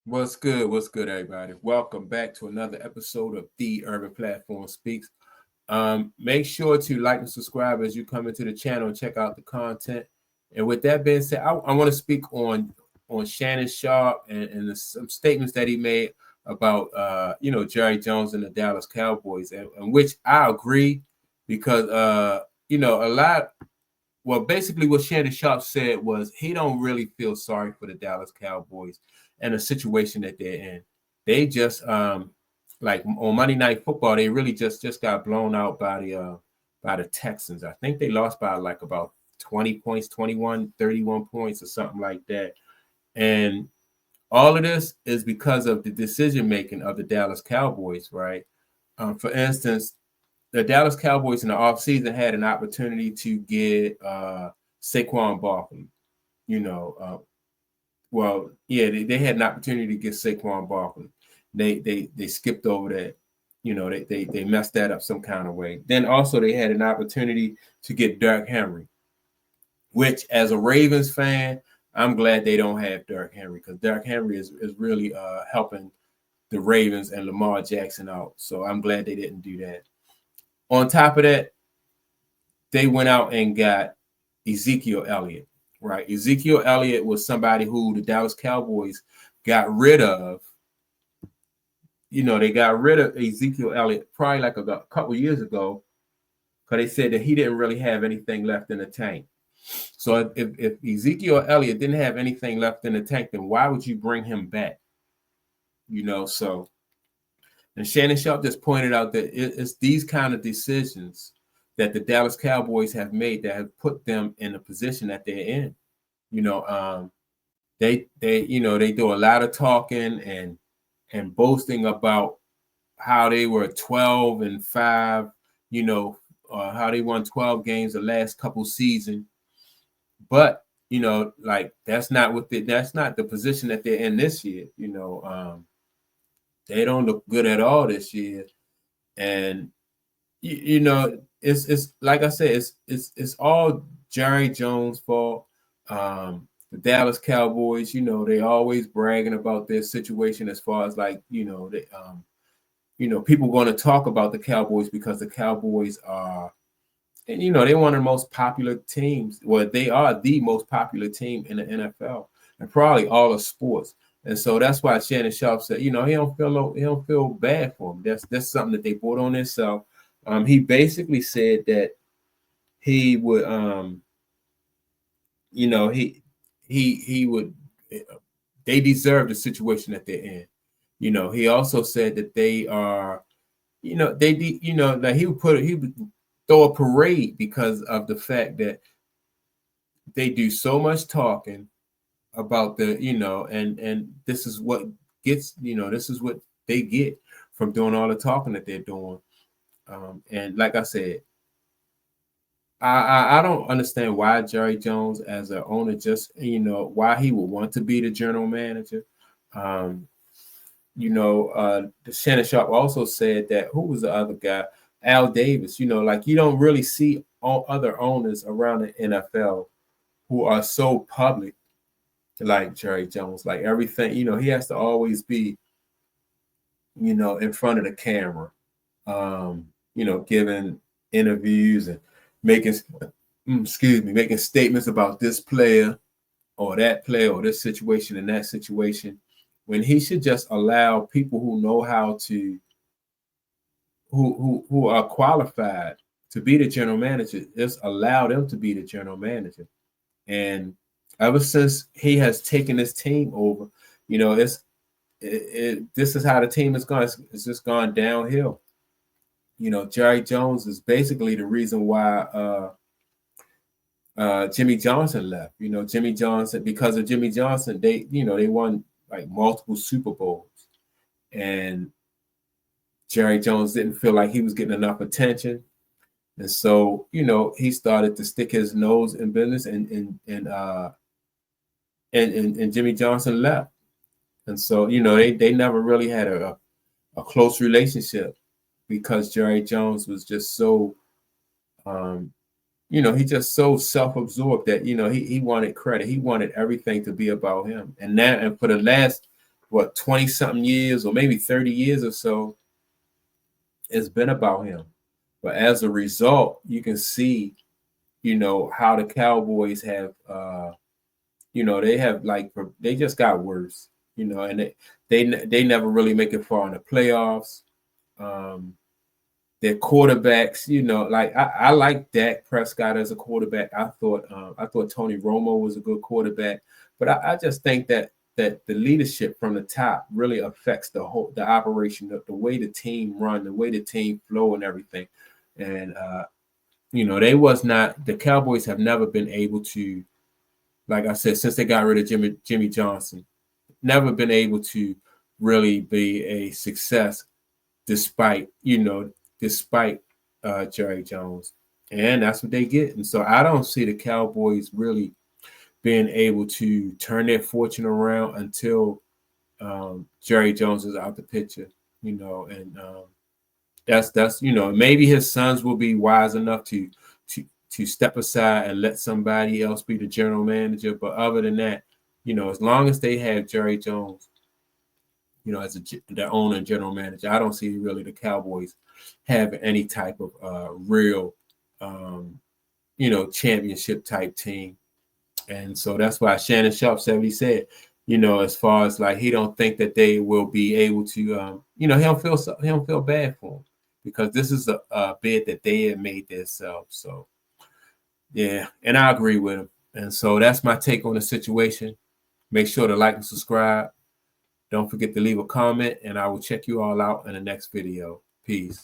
What's good? What's good, everybody? Welcome back to another episode of The Urban Platform Speaks. Make sure to like and subscribe as you come into the channel and check out the content. And with that being said, I want to speak on Shannon Sharpe and some statements that he made about Jerry Jones and the Dallas Cowboys, and which I agree because a lot. Well, basically, what Shannon Sharpe said was he don't really feel sorry for the Dallas Cowboys and the situation that they're in. They just like on Monday Night Football, they really just got blown out by the Texans. I think they lost by like about 20 points, 21, 31 points or something like that. And all of this is because of the decision making of the Dallas Cowboys, right? For instance, the Dallas Cowboys in the offseason had an opportunity to get Saquon Barkley. You know, they had an opportunity to get Saquon Barkley. They skipped over that. They messed that up some kind of way. Then also they had an opportunity to get Derrick Henry, which as a Ravens fan, I'm glad they don't have Derrick Henry because Derrick Henry is really helping the Ravens and Lamar Jackson out. So I'm glad they didn't do that. On top of that, they went out and got Ezekiel Elliott, right? Ezekiel Elliott was somebody who the Dallas Cowboys got rid of. They got rid of Ezekiel Elliott probably like a couple years ago because they said that he didn't really have anything left in the tank. So if Ezekiel Elliott didn't have anything left in the tank, then why would you bring him back? So and Shannon Sharpe just pointed out that it's these kind of decisions that the Dallas Cowboys have made that have put them in the position that they're in. They do a lot of talking and boasting about how they were 12-5, how they won 12 games the last couple seasons. But that's not the position that they're in this year. They don't look good at all this year, and it's like I said, it's all Jerry Jones' fault. The Dallas Cowboys, they always bragging about their situation as far as people going to talk about the Cowboys because the Cowboys are, and they're one of the most popular teams. Well, they are the most popular team in the NFL and probably all of sports. And so that's why Shannon Sharpe said, he don't feel bad for them. That's something that they brought on themselves. He basically said that he would, he would. They deserve the situation that they're in. He also said that they are, that he would throw a parade because of the fact that they do so much talking about and this is what gets, this is what they get from doing all the talking that they're doing. And like I said, I don't understand why Jerry Jones as an owner why he would want to be the general manager. The Shannon Sharpe also said that who was the other guy? Al Davis. You don't really see all other owners around the NFL who are so public like Jerry Jones. Like everything, he has to always be, in front of the camera, giving interviews and making statements about this player or that player or this situation and that situation, when he should just allow people who know how to, who are qualified to be the general manager, just allow them to be the general manager. And ever since he has taken this team over, this is how the team is going. It's just gone downhill. Jerry Jones is basically the reason why Jimmy Johnson left. Jimmy Johnson, because of Jimmy Johnson, they won like multiple Super Bowls, and Jerry Jones didn't feel like he was getting enough attention, and so he started to stick his nose in business, and Jimmy Johnson left, and so they never really had a close relationship because Jerry Jones was just so he just so self-absorbed that he wanted credit. He wanted everything to be about him. And for the last what, 20-something years or maybe 30 years or so, it's been about him. But as a result, you can see, how the Cowboys have, they have they just got worse, and they never really make it far in the playoffs. Their quarterbacks, I like Dak Prescott as a quarterback. I thought Tony Romo was a good quarterback, but I just think that the leadership from the top really affects the operation, the way the team run, the way the team flow, and everything. And the Cowboys have never been able to, like I said, since they got rid of Jimmy Johnson, never been able to really be a success despite Jerry Jones. And that's what they get. And so I don't see the Cowboys really being able to turn their fortune around until Jerry Jones is out the picture, and that's maybe his sons will be wise enough to step aside and let somebody else be the general manager. But other than that, as long as they have Jerry Jones, as their owner and general manager, I don't see really the Cowboys have any type of real, championship type team. And so that's why Shannon Sharpe said what he said, as far as like he don't think that they will be able to, he don't feel bad for them because this is a bid that they have made themselves. So, yeah, and I agree with him. And so that's my take on the situation. Make sure to like and subscribe. Don't forget to leave a comment, and I will check you all out in the next video. Peace.